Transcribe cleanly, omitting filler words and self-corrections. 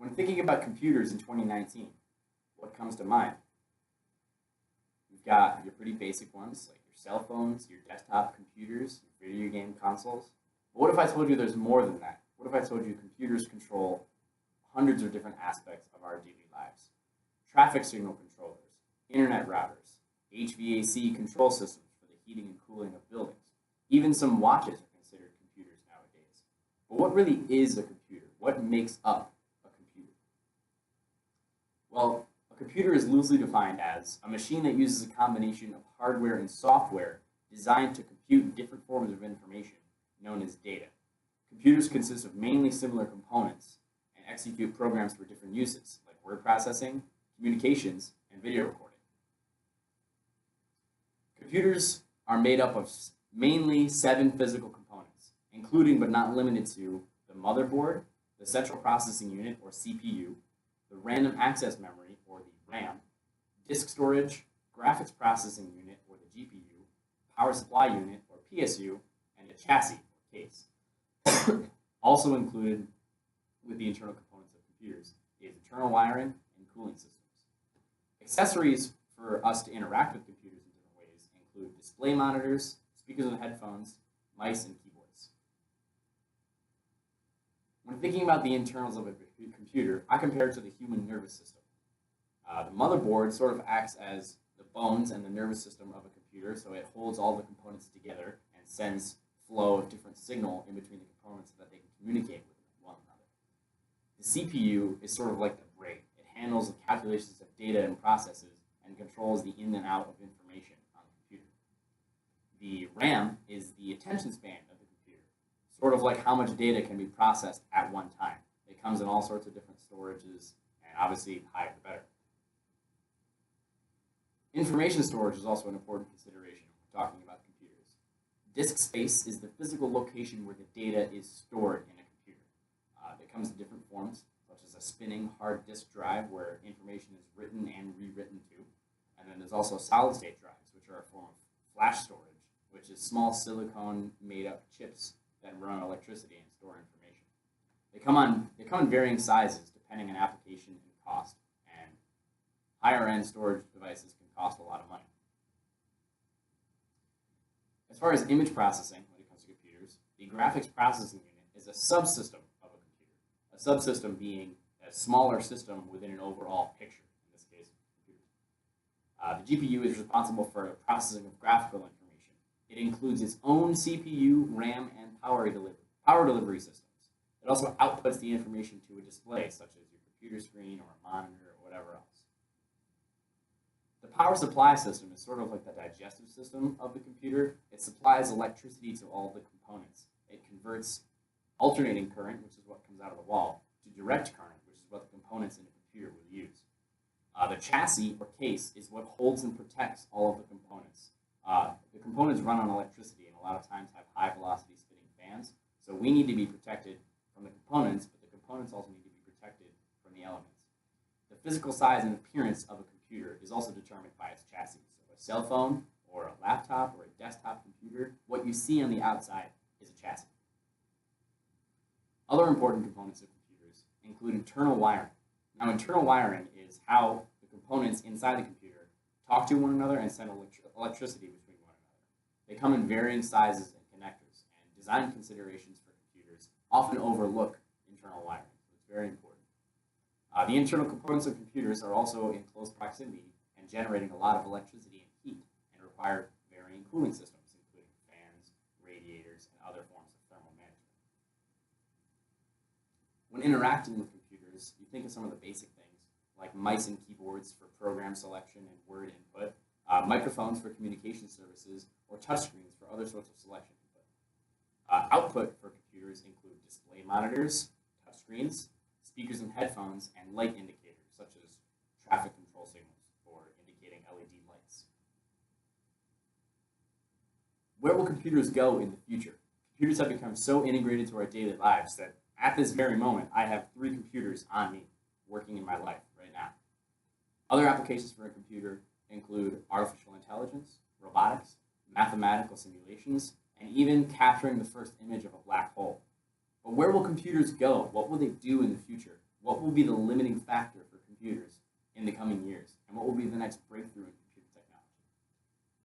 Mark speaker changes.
Speaker 1: When thinking about computers in 2019, what comes to mind? You've got your pretty basic ones, like your cell phones, your desktop computers, your video game consoles. But what if I told you there's more than that? What if I told you computers control hundreds of different aspects of our daily lives? Traffic signal controllers, internet routers, HVAC control systems for the heating and cooling of buildings. Even some watches are considered computers nowadays. But what really is a computer? What makes up a computer? Well, a computer is loosely defined as a machine that uses a combination of hardware and software designed to compute different forms of information, known as data. Computers consist of mainly similar components and execute programs for different uses, like word processing, communications, and video recording. Computers are made up of mainly 7 physical components, including but not limited to the motherboard, the central processing unit, or CPU, the random access memory, or the RAM, disk storage, graphics processing unit, or the GPU, power supply unit, or PSU, and the chassis, or case. Also included with the internal components of computers is internal wiring and cooling systems. Accessories for us to interact with computers in different ways include display monitors, speakers and headphones, mice, and keyboards. When thinking about the internals of a computer, I compare it to the human nervous system. The motherboard sort of acts as the bones and the nervous system of a computer, so it holds all the components together and sends flow of different signal in between the components so that they can communicate with one another. The CPU is sort of like the brain. It handles the calculations of data and processes and controls the in and out of information on the computer. The RAM is the attention span of the computer, sort of like how much data can be processed at one time. It comes in all sorts of different storages, and obviously the higher the better. Information storage is also an important consideration when we're talking about computers. Disk space is the physical location where the data is stored in a computer. It comes in different forms, such as a spinning hard disk drive where information is written and rewritten to. And then there's also solid-state drives, which are a form of flash storage, which is small silicone made-up chips that run on electricity and store information. They come in varying sizes depending on application and cost, and higher-end storage devices can cost a lot of money. As far as image processing, when it comes to computers, the graphics processing unit is a subsystem of a computer. A subsystem being a smaller system within an overall picture, in this case, computers. The GPU is responsible for the processing of graphical information. It includes its own CPU, RAM, and power delivery systems. It also outputs the information to a display, such as your computer screen or a monitor or whatever else. The power supply system is sort of like the digestive system of the computer. It supplies electricity to all the components. It converts alternating current, which is what comes out of the wall, to direct current, which is what the components in the computer will use. The chassis, or case, is what holds and protects all of the components. The components run on electricity and a lot of times have high-velocity spinning fans, so we need to be protected from the components, but the components also need to be protected from the elements. The physical size and appearance of a computer is also determined by its chassis. So a cell phone, or a laptop, or a desktop computer, what you see on the outside is a chassis. Other important components of computers include internal wiring. Now, internal wiring is how the components inside the computer talk to one another and send electricity between one another. They come in varying sizes and connectors, and design considerations for computers often overlook internal wiring, so it's very important. The internal components of computers are also in close proximity and generating a lot of electricity and heat and require varying cooling systems, including fans, radiators, and other forms of thermal management. When interacting with computers, you think of some of the basic things like mice and keyboards for program selection and word input, microphones for communication services, or touchscreens for other sorts of selection input. Output for computers include display monitors, touchscreens, speakers and headphones, and light indicators, such as traffic control signals or indicating LED lights. Where will computers go in the future? Computers have become so integrated to our daily lives that at this very moment, I have 3 computers on me working in my life right now. Other applications for a computer include artificial intelligence, robotics, mathematical simulations, and even capturing the first image of a black hole. But where will computers go? What will they do in the future? What will will be the limiting factor for computers in the coming years? And what will be the next